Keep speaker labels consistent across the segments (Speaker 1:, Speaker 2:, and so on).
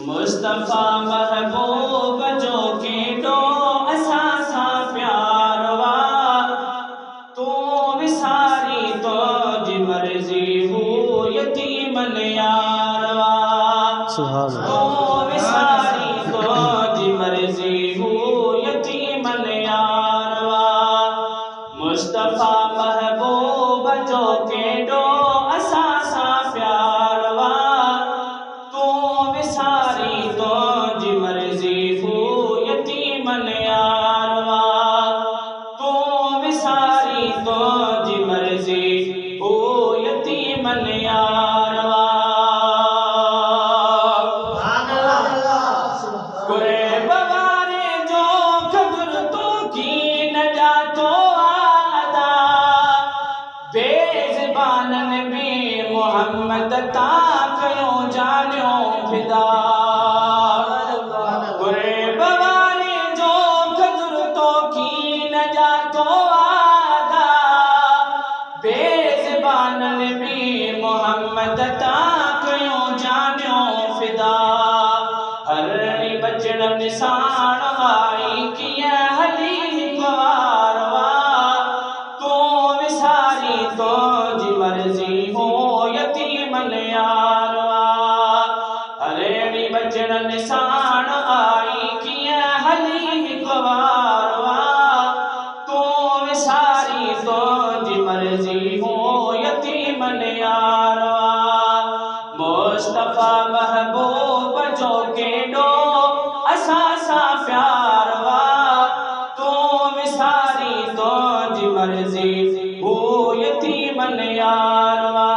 Speaker 1: मुस्तफा महबूब जो केडो असा सा प्यारवा तू विसारी तो जी मर्जी हो यतीम यारवा तू विसारी तो जी मर्जी हो यतीम यारवा मुस्तफा महबूब जो केडो असा सा प्यारवा तू विसारी तो जी मर्जी हो यतीम यारवा तू विसारी तो जी मर्जी हो यतीम यारवा कुरे बवारे जो खबर तो की न जातो आदा बेज़बानन भी मोहम्मद ताक यो जान्यो फिदा कुरे बवारे जो खबर तो की न जातो आदा बेज़बानन भी मोहम्मद ताक यो जान्यो फिदा हरणी बचन निशान आई किया हली गवारवा तू विसारी तो जी मर्जी हो यतीम यारवा हरणी बचन निशान आई किया हली गवारवा तू विसारी तो जी मर्जी हो यतीम यारवा मुस्तफा महबूब जो केडो असा सा प्यारवा तू विसारी तो जी मर्जी हो यतीम यारवा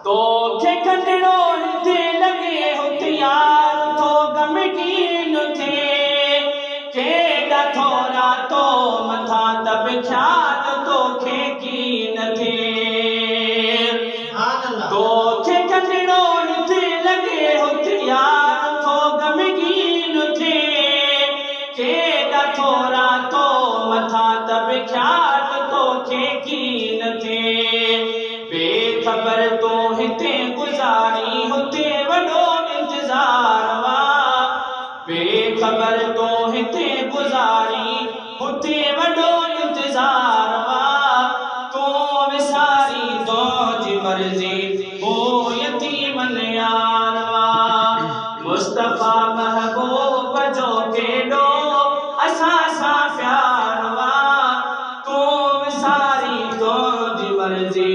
Speaker 1: तो खे कंडड़ो हिते लगे हुते यार तो गमगीन थे केड़ा थोरा तो मथा तब ख्याल तो खे कीन थे तो खे कंडड़ो हिते लगे हुते यार तो गमगीन थे केड़ा थोरा तो मथा तब ख्याल तो खे कीन थे बेखबर तो हिते गुजारी हुते वडो इंतजारवा बेखबर तो हिते गुजारी हुते वडो इंतजारवा तो विसारी तो जी मर्जी हो यतीम यारवा मुस्तफा महबूब जो केडो असा सा प्यारवा तो विसारी तो जी मर्जी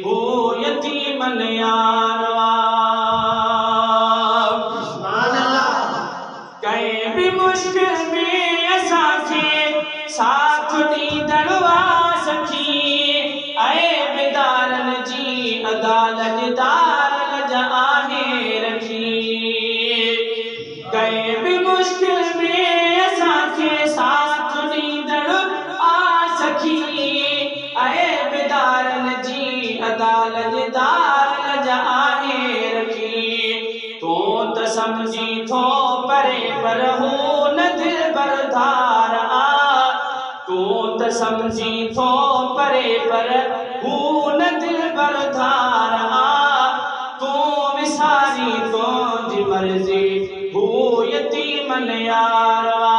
Speaker 1: हो यतीम यारवा कहीं भी मुश्किल में असा खे साथ दीदड़वा सखी ऐ बेदारन जी अदालत दार लजा आहे रखी कहीं भी मुश्किल में असा खे साथ दीदड़ आ सखी ऐ बेदारन जी अदालत दार लजा आहे रखी तो त समझी थो परे पर हो न दिल बरदार आ तू त समझी थो परे पर हो न दिल बरदार आ तू विसारी तो जी मर्जी हो यतीम यारवा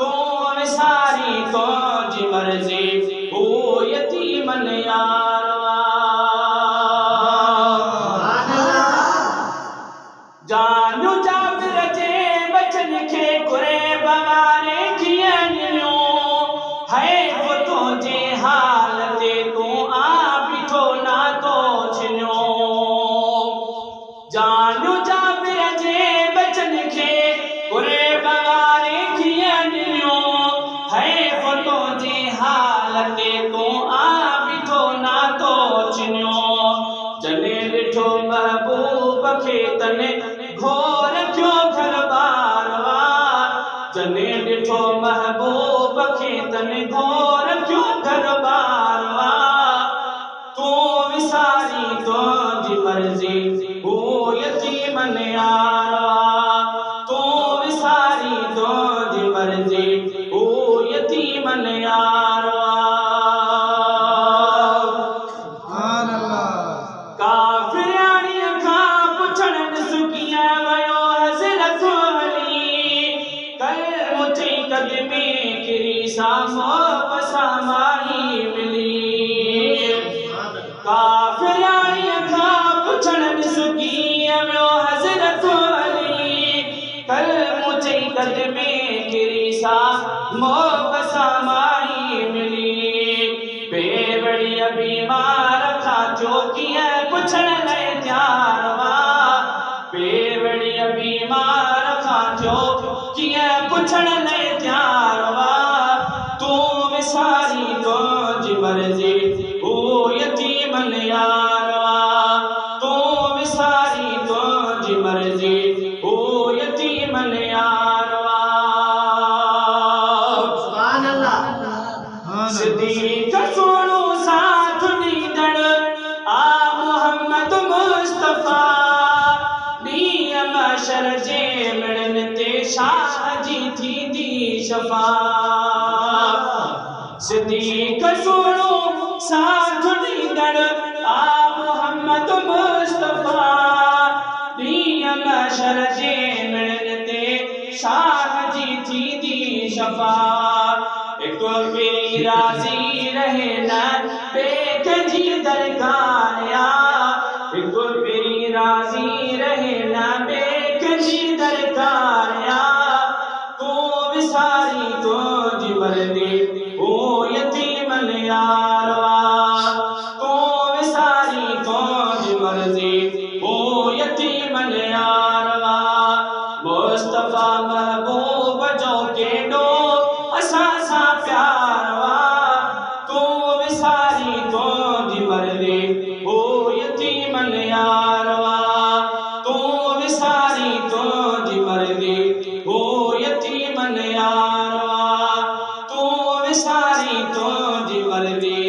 Speaker 1: तू विसारी तो जी मर्जी हो यतीम यारवा जानू जाबिर जे बचन खे कुरे बवारे कियनियो है वो तो जे हाल ते तू आ बिठो ना तो छिन्यो जानू जाबिर जे बचन खे कुरे बवारे कियनियो है वो तो जे हाल ते तू आ बिठो ना तो छिन्यो जने ॾिठो महबूब खे तने घोर क्यों घर बारवा जने ॾिठो महबूब खे तने घोर क्यों घर बारवा तू विसारी तो जी मर्जी हो यतीम यारवा तू विसारी तो जी मर्जी हो यतीम यारवा काफिरानी पुछण सुकिया वयो हज़रत अली कल मुझे कदमे किरी सामो बसामाई मिली काफिराई था पुछण सुकिया वयो हज़रत अली कल मुझे कदमे किरी सामो बसामाई मिली बेवड़िया बीमार था चौकिया पुछण लय त्यार वा बेवड़िया बीमार था चौकिया पुछण लय त्यार वा तू विसारी तुझी मर्जी ओ यतीमन यार वा तू विसारी तुझी मर्जी ओ यतीमन यार वा सुभान अल्लाह सिद्दीक़ सोनू साथ नीदड़ आ मोहम्मद मुस्तफा मशर जे मिड़न ते शाह जी थी दी शफा सिद्दीक़ सोनू साथ नीदड़ आ मोहम्मद मुस्तफा मशर जे मिड़न ते शाह जी थी दी शफा एक मेरी राजी रहे न बेक जी दरगाया एक मेरी राजी रहे न बेक जी दरगाया तू विसारी तुझी मर्जी ओ यतीमन यारवा तू विसारी तुझी मर्जी ओ यतीमन यारवा मुस्तफा महबूब जो केडो असा सा प्यारवा तू विसारी तुझी मर्जी ओ यतीमन यारवा तू विसारी तुझी मर्जी ओ यतीमन यारवा तू विसारी तुझी मर्जी